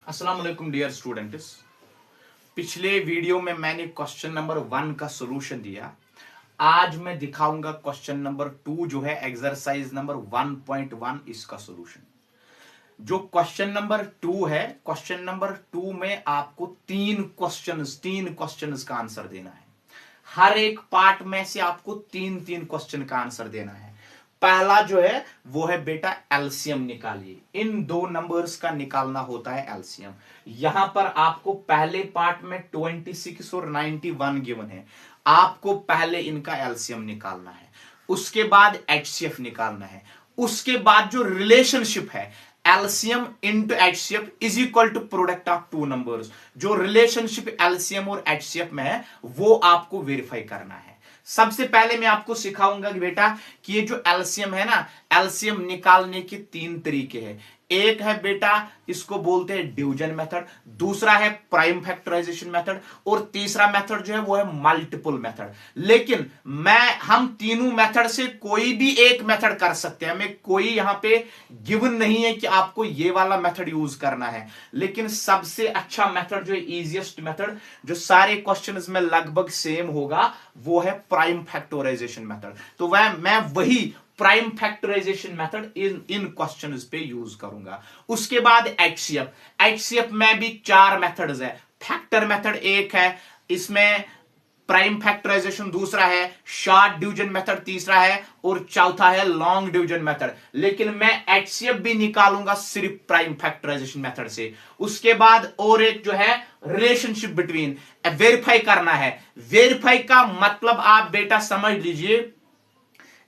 अस्सलाम वालेकुम dear students. पिछले वीडियो में मैंने क्वेश्चन नंबर 1 का सॉल्यूशन दिया। आज मैं दिखाऊंगा क्वेश्चन नंबर 2 जो है एक्सरसाइज नंबर 1.1 इसका सॉल्यूशन। जो क्वेश्चन नंबर 2 है, क्वेश्चन नंबर 2 में आपको तीन क्वेश्चंस का आंसर देना है। हर एक पार्ट में से आपको तीन तीन क्वेश्चन का आंसर देना है। पहला जो है वो है बेटा एलसीएम निकालिए। इन दो नंबर्स का निकालना होता है एलसीएम। यहां पर आपको पहले पार्ट में 26 और 91 गिवन है। आपको पहले इनका एलसीएम निकालना है, उसके बाद एचसीएफ निकालना है। उसके बाद जो रिलेशनशिप है LCM into HCF is equal to product of two numbers, जो रिलेशनशिप एलसीएम और एचसीएफ में है वो आपको वेरीफाई करना है। सबसे पहले मैं आपको सिखाऊंगा कि बेटा कि ये जो एलसीएम है ना, एलसीएम निकालने के तीन तरीके हैं। एक है बेटा इसको बोलते हैं डिवीजन मेथड, दूसरा है प्राइम फैक्टराइजेशन मेथड और तीसरा मेथड जो है वो है मल्टीपल मेथड। लेकिन हम तीनों मेथड से कोई भी एक मेथड कर सकते हैं। हमें कोई यहां पे गिवन नहीं है कि आपको ये वाला मेथड यूज करना है। लेकिन सबसे अच्छा मेथड जो है, इजीएस्ट मेथड जो सारे क्वेश्चंस में लगभग सेम होगा, वो है प्राइम फैक्टराइजेशन मेथड। तो मैं वही prime factorisation method in questions पे यूज करूंगा। उसके बाद एचसीएफ में भी चार मेथड्स है। फैक्टर मेथड एक है, इसमें प्राइम फैक्टराइजेशन दूसरा है, शॉर्ट डिवीजन मेथड तीसरा है और चौथा है लॉन्ग डिवीजन मेथड। लेकिन मैं एचसीएफ भी निकालूंगा सिर्फ प्राइम फैक्टराइजेशन मेथड से। उसके बाद और एक जो है रिलेशनशिप बिटवीन, वेरीफाई करना है। वेरीफाई का मतलब आप बेटा समझ लीजिए,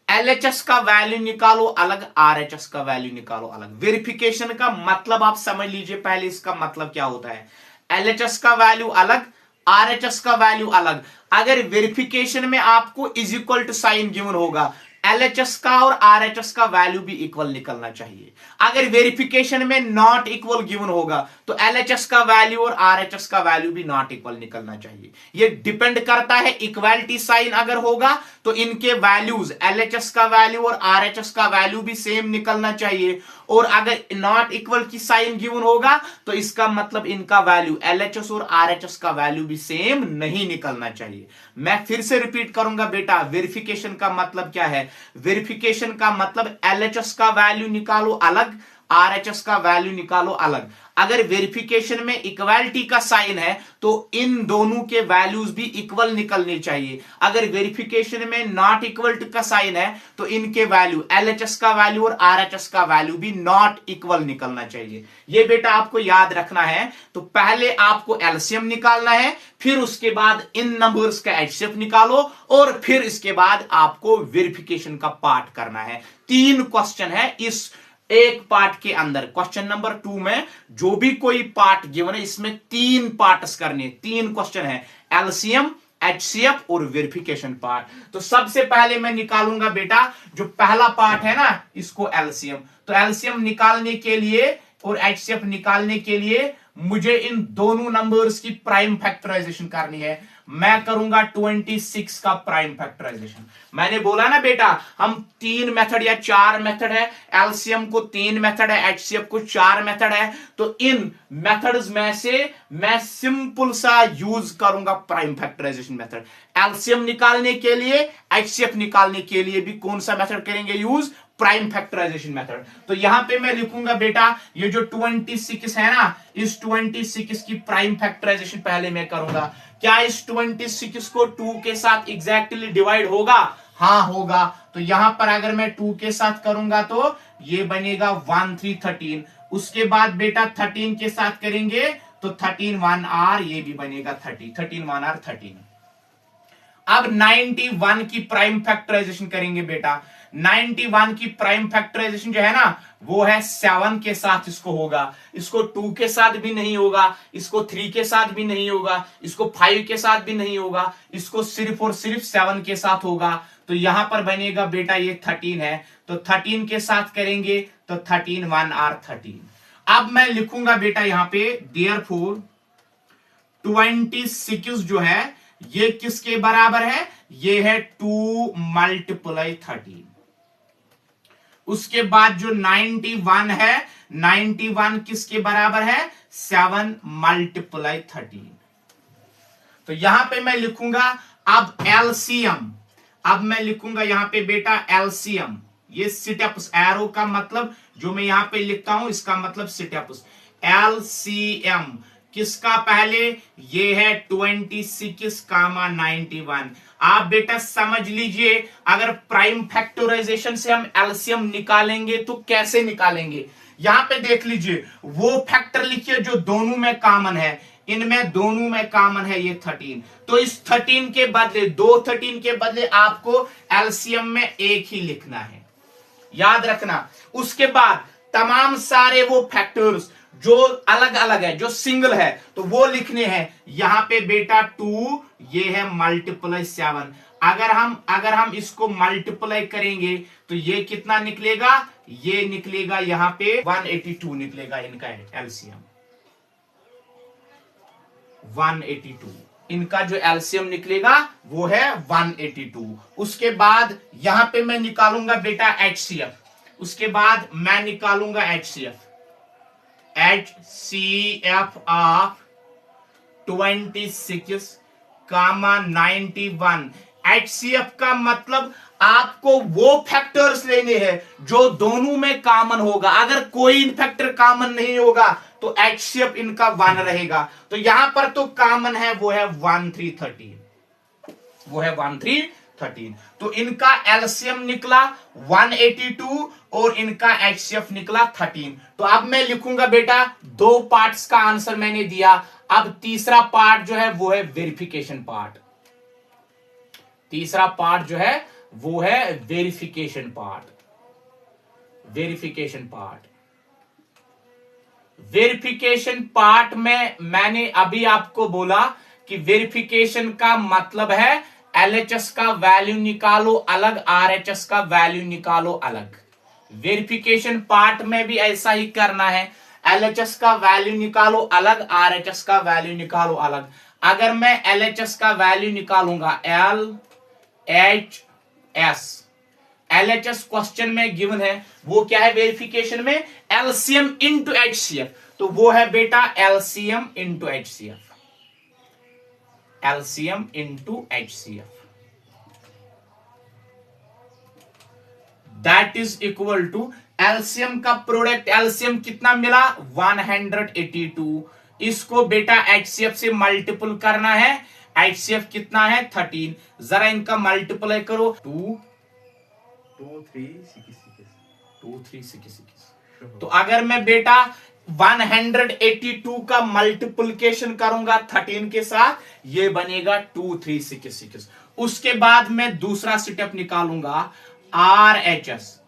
एलएचएस का वैल्यू निकालो अलग, आरएचएस का वैल्यू निकालो अलग। वेरिफिकेशन का मतलब आप समझ लीजिए पहले इसका मतलब क्या होता है। एलएचएस का वैल्यू अलग, आरएचएस का वैल्यू अलग। अगर वेरिफिकेशन में आपको is equal to sign given होगा, एलएचएस का और आरएचएस का वैल्यू भी इक्वल निकलना चाहिए। अगर वेरिफिकेशन में नॉट इक्वल गिवन होगा तो एलएचएस का वैल्यू और आरएचएस का वैल्यू भी नॉट इक्वल निकलना चाहिए। ये डिपेंड करता है, इक्वालिटी साइन अगर होगा तो इनके वैल्यूज, एलएचएस का वैल्यू और आरएचएस का वैल्यू भी सेम निकलना चाहिए। और अगर नॉट इक्वल की साइन गिवन होगा तो इसका मतलब इनका वैल्यू, एलएचएस और आरएचएस का वैल्यू भी सेम नहीं निकलना चाहिए। मैं फिर से रिपीट करूंगा बेटा, वेरिफिकेशन का मतलब क्या है। वेरिफिकेशन का मतलब एलएचएस का वैल्यू निकालो अलग, आरएचएस का वैल्यू निकालो अलग। अगर वेरिफिकेशन में इक्वालिटी का साइन है तो इन दोनों के वैल्यूज भी इक्वल निकलने चाहिए। अगर वेरिफिकेशन में नॉट इक्वल टू का साइन है तो इनके वैल्यू, एलएचएस का वैल्यू और आरएचएस का वैल्यू भी नॉट इक्वल निकलना चाहिए। ये बेटा आपको याद रखना है। तो पहले आपको एलसीएम निकालना है, फिर उसके बाद इन नंबर्स का एचसीएफ निकालो और फिर इसके बाद आपको वेरिफिकेशन का पार्ट करना है। तीन क्वेश्चन है इस एक पार्ट के अंदर। क्वेश्चन नंबर 2 में जो भी कोई पार्ट गिवन है इसमें तीन पार्ट्स करने, तीन क्वेश्चन है, एलसीएम, एचसीएफ और वेरिफिकेशन पार्ट। तो सबसे पहले मैं निकालूंगा बेटा जो पहला पार्ट है ना, इसको एलसीएम। तो एलसीएम निकालने के लिए और एचसीएफ निकालने के लिए मुझे इन दोनों नंबर्स की प्राइम फैक्टराइजेशन करनी है। मैं करूंगा 26 का प्राइम फैक्टराइजेशन। मैंने बोला ना बेटा हम तीन मेथड या चार मेथड है, एलसीएम को तीन मेथड है, एचसीएफ को चार मेथड है। तो इन मेथड्स में से मैं सिंपल सा यूज करूंगा प्राइम फैक्टराइजेशन मेथड। एलसीएम निकालने के लिए, एचसीएफ निकालने के लिए भी कौन सा मेथड करेंगे यूज, प्राइम फैक्टराइजेशन मेथड। तो यहां पे मैं लिखूंगा बेटा ये जो 26 है ना, इस 26 की प्राइम फैक्टराइजेशन पहले मैं करूंगा। क्या इस 26 को 2 के साथ एग्जैक्टली डिवाइड होगा? हाँ होगा। तो यहां पर अगर मैं 2 के साथ करूंगा तो ये बनेगा 1 3 13। उसके बाद बेटा 13 के साथ करेंगे तो 13 1 आर, ये भी बनेगा 30, 13 1 आर 13। अब 91 की प्राइम फैक्टराइजेशन करेंगे बेटा। 91 की प्राइम फैक्टराइजेशन जो है ना वो है 7 के साथ इसको होगा, इसको 2 के साथ भी नहीं होगा, इसको 3 के साथ भी नहीं होगा, इसको 5 के साथ भी नहीं होगा, इसको सिर्फ और सिर्फ 7 के साथ होगा। तो यहां पर बनेगा बेटा ये 13 है, तो 13 के साथ करेंगे तो 13 1 आर 13। अब मैं लिखूंगा बेटा यहां पे देयरफॉर 26 जो है ये किसके बराबर है, ये है 2 मल्टीप्लाई 13। उसके बाद जो 91 है, 91 किसके बराबर है? 7 मल्टीप्लाई 13। तो यहां पे मैं लिखूंगा अब एलसीएम। अब मैं लिखूंगा यहां पे बेटा एलसीएम। ये सिटअप्स, एरो का मतलब जो मैं यहां पे लिखता हूं इसका मतलब सिटअप्स। एलसीएम किसका? पहले ये है 26 कामा 91। आप बेटा समझ लीजिए, अगर प्राइम फैक्टराइजेशन से हम एलसीएम निकालेंगे तो कैसे निकालेंगे? यहां पे देख लीजिए, वो फैक्टर लिखिए जो दोनों में कॉमन है। इनमें दोनों में कॉमन है ये 13। तो इस 13 के बदले, दो 13 के बदले आपको एलसीएम में एक ही लिखना है, याद रखना। उसके बाद तमाम सारे वो फैक्टर्स जो अलग अलग है, जो सिंगल है, तो वो लिखने हैं। यहां पे बेटा 2, ये है मल्टीप्लाई 7। अगर हम इसको मल्टीप्लाई करेंगे तो ये कितना निकलेगा? ये निकलेगा यहां पे 182 निकलेगा इनका एलसीएम। 182 इनका जो एलसीएम निकलेगा वो है 182। उसके बाद यहां पे मैं निकालूंगा बेटा एचसीएफ। उसके बाद मैं निकालूंगा एचसीएफ ऑफ 26 कामा 91। एचसीएफ का मतलब आपको वो फैक्टर्स लेने हैं जो दोनों में कॉमन होगा। अगर कोई इन फैक्टर कॉमन नहीं होगा तो एचसीएफ इनका 1 रहेगा। तो यहां पर तो कॉमन है, वो है 1313, वो है 1313। तो इनका एलसीएम निकला 182 और इनका एचसीएफ निकला 13। तो अब मैं लिखूंगा बेटा, दो पार्ट्स का आंसर मैंने दिया। अब तीसरा पार्ट जो है वो है वेरिफिकेशन पार्ट। तीसरा पार्ट जो है वो है verification part. Verification part, verification part में मैंने अभी आपको बोला कि वेरिफिकेशन का मतलब है एलएचएस का वैल्यू निकालो अलग, आरएचएस का वैल्यू निकालो अलग। वेरिफिकेशन पार्ट में भी ऐसा ही करना है, एलएचएस का वैल्यू निकालो अलग, आरएचएस का वैल्यू निकालो अलग। अगर मैं एलएचएस का वैल्यू निकालूंगा, एलएचएस क्वेश्चन में गिवन है, वो क्या है वेरिफिकेशन में? LCM into HCF. तो वो है बेटा LCM into HCF, LCM into HCF, that is equal to LCM का प्रोडक्ट। एलसीएम कितना मिला? 182। इसको बेटा एचसीएफ से मल्टीपल करना है। एचसीएफ कितना है? 13। जरा इनका मल्टीप्लाई करो, 2366। तो अगर मैं बेटा 182 का मल्टीप्लिकेशन करूंगा 13 के साथ, ये बनेगा 2366। उसके बाद मैं दूसरा स्टेप निकालूंगा आरएचएस।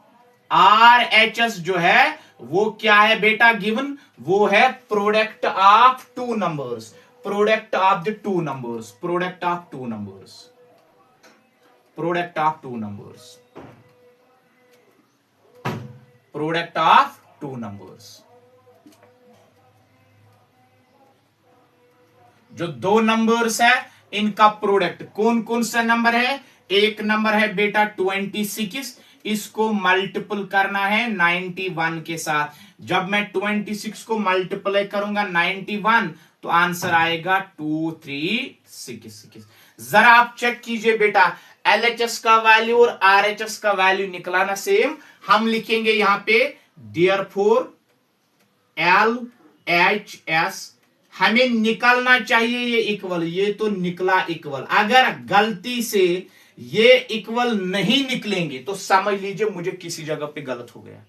आरएचएस जो है वो क्या है बेटा गिवन? वो है product of two numbers, product of the two numbers, product of two numbers, product of two numbers, product of two numbers. जो दो नंबर्स है इनका प्रोडक्ट। कौन कौन सा नंबर है? एक नंबर है बेटा 26, इसको मल्टीपल करना है 91 के साथ। जब मैं 26 को मल्टीप्लाई करूंगा 91 तो आंसर आएगा 2366। जरा आप चेक कीजिए बेटा, एलएचएस का वैल्यू और आरएचएस का वैल्यू निकला ना सेम। हम लिखेंगे यहां पे देयरफॉर एलएचएस हमें निकलना चाहिए ये इक्वल, ये तो निकला इक्वल। अगर गलती से ये इक्वल नहीं निकलेंगे तो समझ लीजिए मुझे किसी जगह पे गलत हो गया।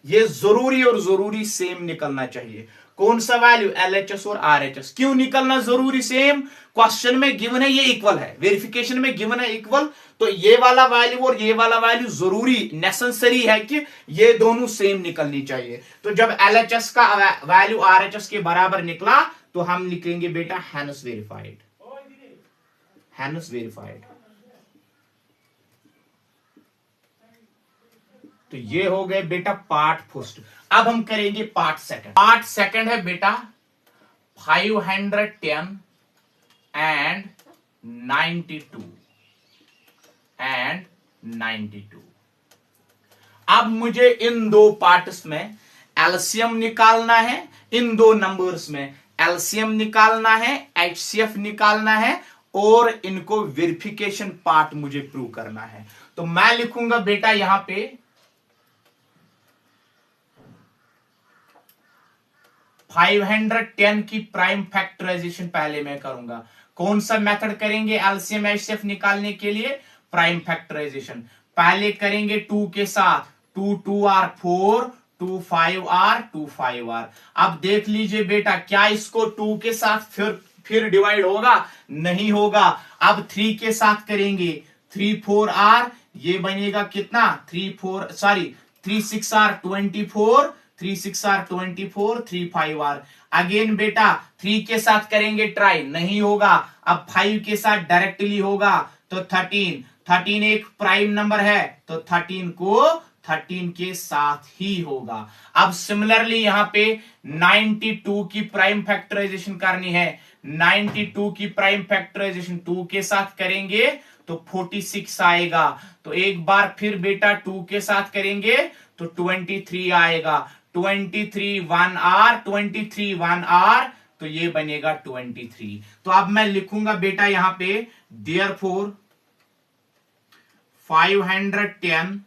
ये जरूरी और जरूरी सेम निकलना चाहिए। कौन सा वैल्यू? एलएचएस और आरएचएस। क्यों निकलना जरूरी सेम? क्वेश्चन में गिवन है ये इक्वल है, वेरिफिकेशन में गिवन है इक्वल, तो ये वाला वैल्यू और ये वाला वैल्यू जरूरी नेसेसरी है कि ये दोनों सेम निकलनी चाहिए। तो जब एलएचएस का वैल्यू आरएचएस के बराबर निकला तो हम लिखेंगे बेटा हैनस वेरीफाइड, हैनस वेरीफाइड। तो ये हो गए बेटा पार्ट फर्स्ट। अब हम करेंगे पार्ट सेकंड। पार्ट सेकंड है बेटा 510 एंड 92 एंड 92। अब मुझे इन दो पार्ट्स में एलसीएम निकालना है, इन दो नंबर्स में एलसीएम निकालना है, एचसीएफ निकालना है और इनको वेरिफिकेशन पार्ट मुझे प्रूव करना है। तो मैं लिखूंगा बेटा यहां पे 510 की प्राइम फैक्टराइजेशन पहले मैं करूंगा। कौन सा मेथड करेंगे एलसीएम एचसीएफ निकालने के लिए? Prime factorisation. पहले करेंगे 2 के साथ, 2 2 आर 4, 2 5 आर 2 5 आर। अब देख लीजिए बेटा, क्या इसको 2 के साथ फिर डिवाइड होगा? नहीं होगा। अब 3 के साथ करेंगे, 3 4 आर, ये बनेगा कितना? 3 6 आर 24, 3 6 आर 24, 3 5 आर। अगेन बेटा 3 के साथ करेंगे ट्राई, नहीं होगा। अब 5 के साथ डायरेक्टली होगा, तो 13 एक प्राइम नंबर है, तो 13 के साथ ही होगा। अब सिमिलरली यहां पे 92 की प्राइम फैक्टराइजेशन करनी है। 92 की प्राइम फैक्टराइजेशन 2 के साथ करेंगे तो 46 आएगा। तो एक बार फिर बेटा 2 के साथ करेंगे तो 23 आएगा। 23 1 आर, 23 1 आर, तो ये बनेगा 23। तो अब मैं लिखूंगा बेटा यहां पे therefore 510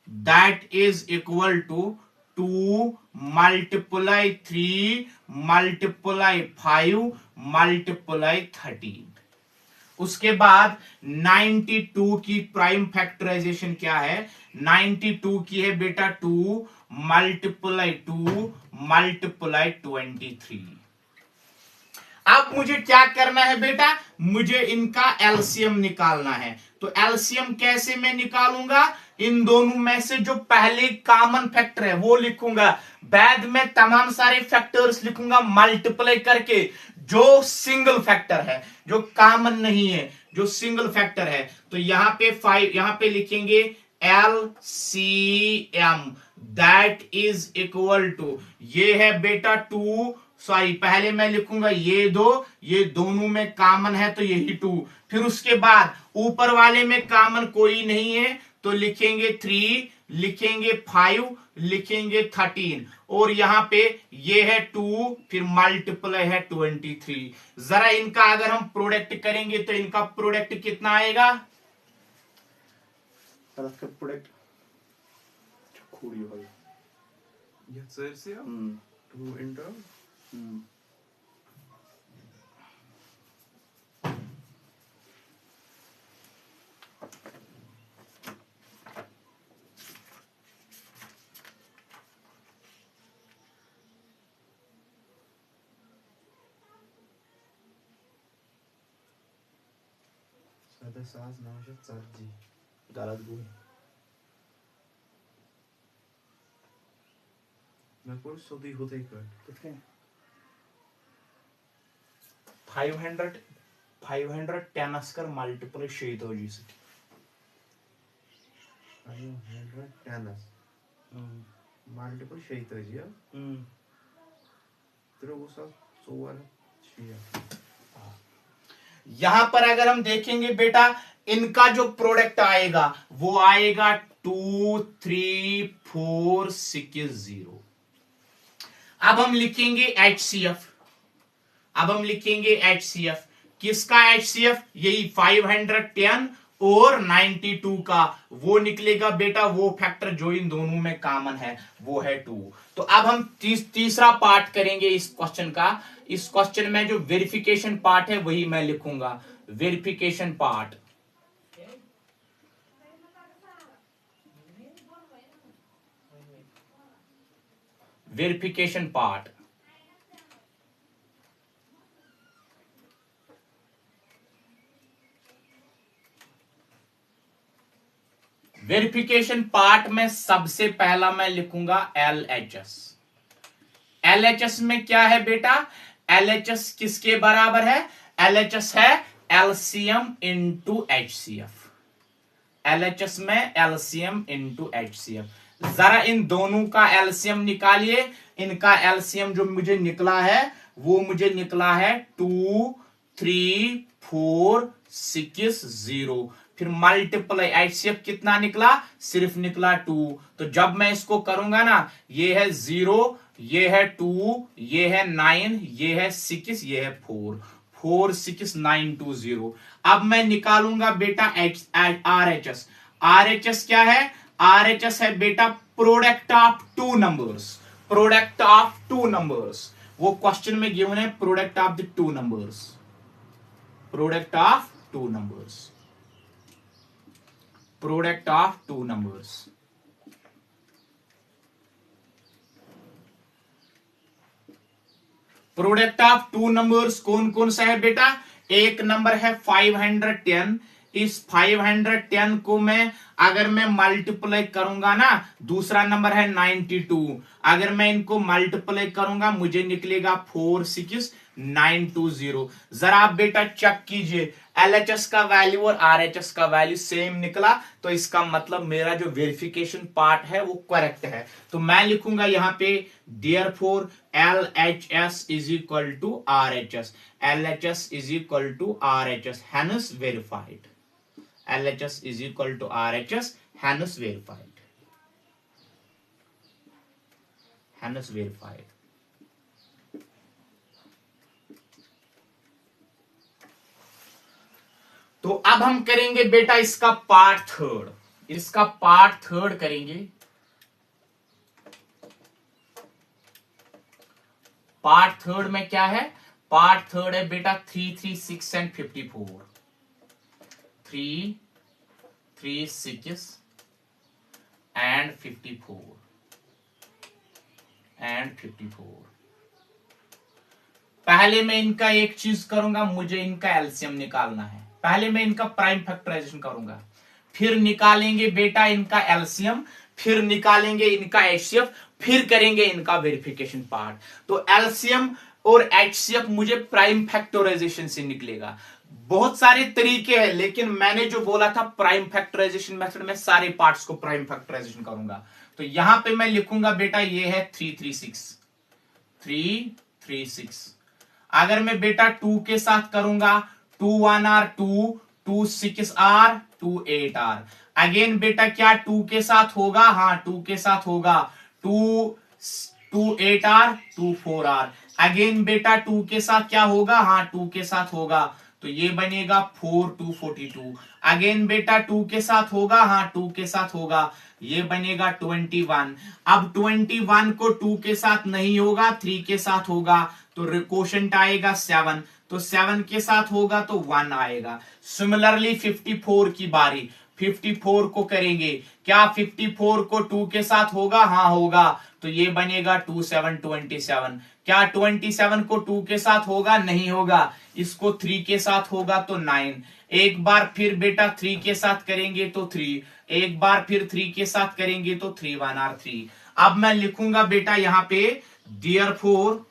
that is equal to 2 multiply 3 multiply 5 multiply 13। उसके बाद 92 की प्राइम फैक्टराइजेशन क्या है? 92 की है बेटा 2 multiply 2 multiply 23। अब मुझे क्या करना है बेटा? मुझे इनका एलसीएम निकालना है। तो एलसीएम कैसे मैं निकालूंगा? इन दोनों में से जो पहले कॉमन फैक्टर है वो लिखूंगा, बाद में तमाम सारे फैक्टर्स लिखूंगा मल्टीप्लाई करके। जो सिंगल फैक्टर है, जो कॉमन नहीं है, जो सिंगल फैक्टर है, तो यहां पे 5, यहां पे लिखेंगे LCM that is equal to, ये है बेटा 2, पहले मैं लिखूंगा ये दोनों में कॉमन है तो यही 2। फिर उसके बाद ऊपर वाले में कॉमन कोई नहीं है तो लिखेंगे 3, लिखेंगे 5, लिखेंगे 13 और यहां पे ये है 2, फिर मल्टीप्लाई है 23। जरा इनका अगर हम प्रोडक्ट करेंगे तो इनका प्रोडक्ट कितना आएगा? Product Jetzt ist ja. Du in der. Sada saz naja tzaddi. गलत बोल। मैं कोई सोदी होते ही कर। कितने? 510 अस्कर मल्टीप्लाई 6 510 मल्टीपल 6 ya. तेरे वो सब 4 यहां पर अगर हम देखेंगे बेटा, इनका जो प्रोडक्ट आएगा वो आएगा 2 3 4 6 0। अब हम लिखेंगे HCF। अब हम लिखेंगे HCF। किसका HCF? यही 510 और 92 का, वो निकलेगा बेटा वो फैक्टर जो इन दोनों में कॉमन है, वो है 2। तो अब हम तीसरा पार्ट करेंगे इस क्वेश्चन का। इस क्वेश्चन में जो वेरिफिकेशन पार्ट है वही मैं लिखूंगा, verification part. Verification part verification part में सबसे पहला मैं लिखूंगा LHS। LHS में क्या है बेटा? LHS किसके बराबर है? LHS है LCM इंटू HCF। LHS में LCM इंटू HCF। जरा इन दोनों का LCM निकालिए। इनका LCM जो मुझे निकला है वो मुझे निकला है 2 3 4 6 0। फिर मल्टीप्लाई एचसीएफ कितना निकला, सिर्फ निकला 2। तो जब मैं इसको करूंगा ना, ये है 0, ये है 2, ये है 9, ये है 6, ये है 4, 4 6 9 2 0। अब मैं निकालूंगा बेटा आरएचएस। आरएचएस क्या है, आरएचएस है बेटा product of two numbers, product of two numbers. वो क्वेश्चन में गिवन है product of the two numbers, product of two numbers, product of two numbers. Product of two numbers कौन कौन सा है बेटा, एक नंबर है 510। इस 510 को मैं अगर मैं मल्टीप्लाई करूंगा ना, दूसरा नंबर है 92, अगर मैं इनको मल्टीप्लाई करूंगा मुझे निकलेगा 46920। जरा आप बेटा चेक कीजिए, एलएचएस का वैल्यू और आरएचएस का वैल्यू सेम निकला, तो इसका मतलब मेरा जो वेरिफिकेशन पार्ट है वो करेक्ट है। तो मैं लिखूंगा यहां पे therefore LHS is equal to RHS, LHS is equal to RHS, hence verified, LHS is equal to RHS, hence verified, hence verified। तो अब हम करेंगे बेटा इसका पार्ट थर्ड, इसका पार्ट थर्ड करेंगे। पार्ट थर्ड में क्या है, पार्ट थर्ड है बेटा 3 3 6 एंड 54, 3 3 6 एंड 54 एंड 54। पहले मैं इनका एक चीज करूंगा, मुझे इनका एलसीएम निकालना है। पहले मैं इनका प्राइम फैक्टराइजेशन करूंगा, फिर निकालेंगे बेटा इनका एलसीएम, फिर निकालेंगे इनका एचसीएफ, फिर करेंगे इनका वेरिफिकेशन पार्ट। तो एलसीएम और एचसीएफ मुझे प्राइम फैक्टराइजेशन से निकलेगा। बहुत सारे तरीके हैं, लेकिन मैंने जो बोला था प्राइम फैक्टराइजेशन मेथड में सारे पार्ट्स को प्राइम फैक्टराइजेशन करूंगा। तो यहां पे मैं लिखूंगा बेटा ये है 336। अगर मैं बेटा 2 के साथ करूंगा, 2 1 आर 2, 2 6 आर 2 8 आर। अगेन बेटा क्या 2 के साथ होगा, हाँ 2 के साथ होगा, 2 8 आर 2 4 आर। अगेन बेटा 2 के साथ क्या होगा, हाँ 2 के साथ होगा, तो ये बनेगा 4 2 42। अगेन बेटा 2 के साथ होगा, हाँ 2 के साथ होगा, ये बनेगा 21। अब 21 को 2 के साथ नहीं होगा, 3 के साथ होगा, तो क्वोशंट आएगा 7, तो 7 के साथ होगा तो 1 आएगा। सिमिलरली 54 की बारी, 54 को करेंगे, क्या 54 को 2 के साथ होगा, हाँ होगा, तो ये बनेगा 2 7 27। क्या 27 को 2 के साथ होगा, नहीं होगा, इसको 3 के साथ होगा तो 9। एक बार फिर बेटा 3 के साथ करेंगे तो 3, एक बार फिर 3 के साथ करेंगे तो 3 1 आर 3। अब मैं लिखूंगा बेटा यहां पे therefore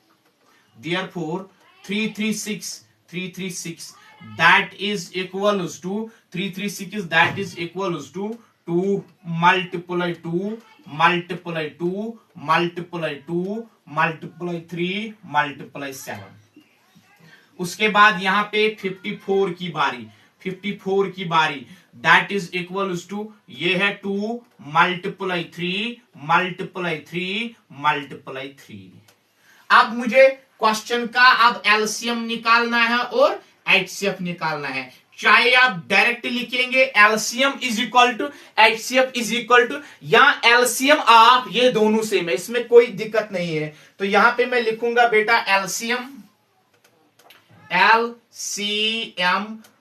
336 that is equals to 336 that is equals to 2 multiply 2 multiply 2 multiply 2 multiply 3 multiply 7। उसके बाद यहां पे 54 की बारी, 54 की बारी that is equals to ये है 2 multiply 3 multiply 3 multiply 3। अब मुझे क्वेश्चन का अब एलसीएम निकालना है और एचसीएफ निकालना है। चाहे आप डायरेक्ट लिखेंगे LCM is equal to HCF is equal to, या एलसीएम आप, ये दोनों सेम है, इसमें कोई दिक्कत नहीं है। तो यहां पे मैं लिखूंगा बेटा एलसीएम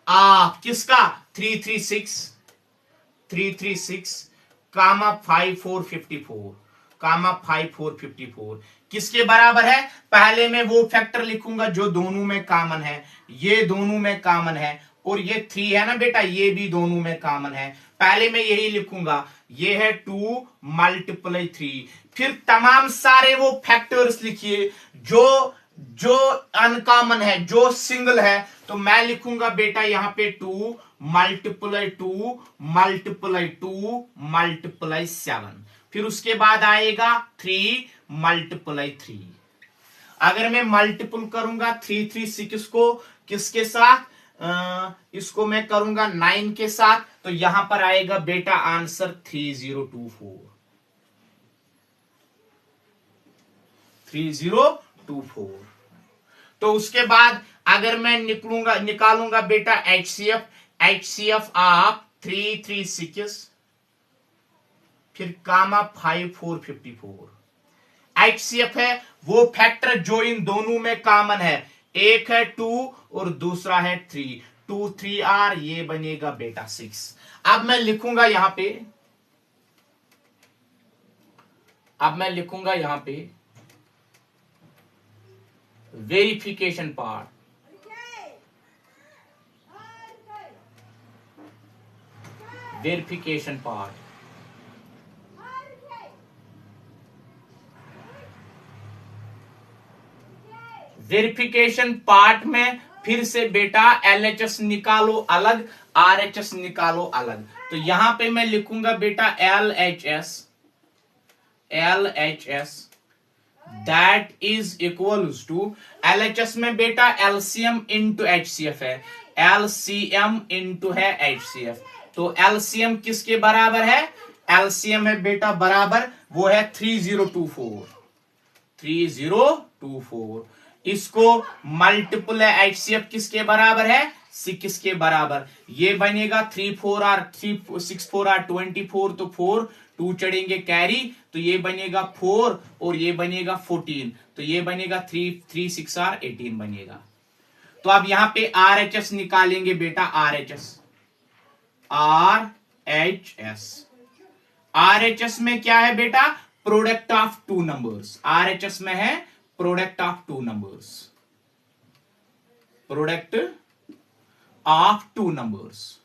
आप किसका 336 कामा 5454 किसके बराबर है। पहले मैं वो फैक्टर लिखूंगा जो दोनों में कॉमन है, ये दोनों में कॉमन है, और ये 3 है ना बेटा, ये भी दोनों में कॉमन है। पहले मैं यही लिखूंगा, ये है 2 multiply 3। फिर तमाम सारे वो फैक्टर्स लिखिए जो अनकॉमन है, जो सिंगल है। तो मैं लिखूंगा बेटा यहां पे 2 multiply 2 multiply 2 multiply 7। फिर उसके बाद आएगा 3 multiply 3। अगर मैं मल्टीपल करूंगा 336 को किसके साथ, इसको मैं करूंगा 9 के साथ, तो यहां पर आएगा बेटा आंसर 3024। 3024। तो उसके बाद अगर मैं निकालूंगा बेटा HCF आप 336 फिर कामा 5454। HCF है वो फैक्टर जो इन दोनों में कॉमन है, एक है 2 और दूसरा है 3, 2 3R, ये बनेगा बेटा 6। अब मैं लिखूंगा यहां पे वेरिफिकेशन पार्ट। वेरिफिकेशन पार्ट में फिर से बेटा LHS निकालो अलग, RHS निकालो अलग। तो यहां पे मैं लिखूंगा बेटा LHS that is equals to, LHS में बेटा LCM इंटू HCF है, LCM इंटू है HCF। तो LCM किसके बराबर है? LCM है बेटा बराबर, वो है 3024। इसको मल्टीपल है HCF किसके बराबर है? 6 के बराबर। ये बनेगा 6 4 R 24, तो 4 2 चढ़ेंगे कैरी, तो ये बनेगा 4 और ये बनेगा 14, तो ये बनेगा 3 6 R 18 बनेगा। तो अब यहां पे RHS निकालेंगे बेटा, RHS में क्या है बेटा? Product of two numbers. RHS में है product of two numbers. Product of two numbers.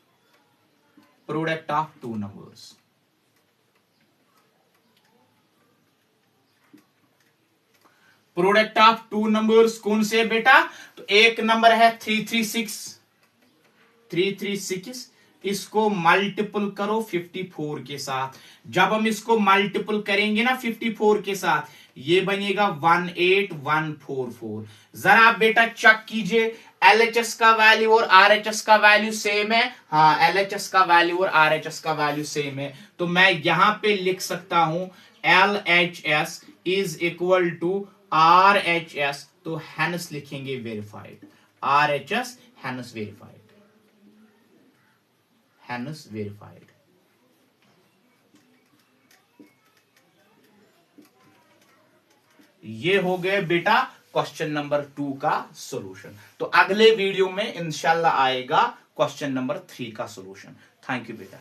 Product of two numbers कौन से बेटा? तो एक नंबर है 336, इसको मल्टीपल करो 54 के साथ। जब हम इसको मल्टीपल करेंगे ना 54 के साथ, ये बनेगा 18144। जरा आप बेटा चेक कीजिए, LHS का वैल्यू और RHS का वैल्यू सेम है। हाँ, LHS का वैल्यू और RHS का वैल्यू सेम है। तो मैं यहां पे लिख सकता हूं LHS is equal to RHS, तो हैंस लिखेंगे वेरीफाइड। RHS hence verified. ये हो गए बेटा क्वेश्चन नंबर 2 का सॉल्यूशन। तो अगले वीडियो में इंशाल्लाह आएगा क्वेश्चन नंबर 3 का सॉल्यूशन। थैंक यू बेटा।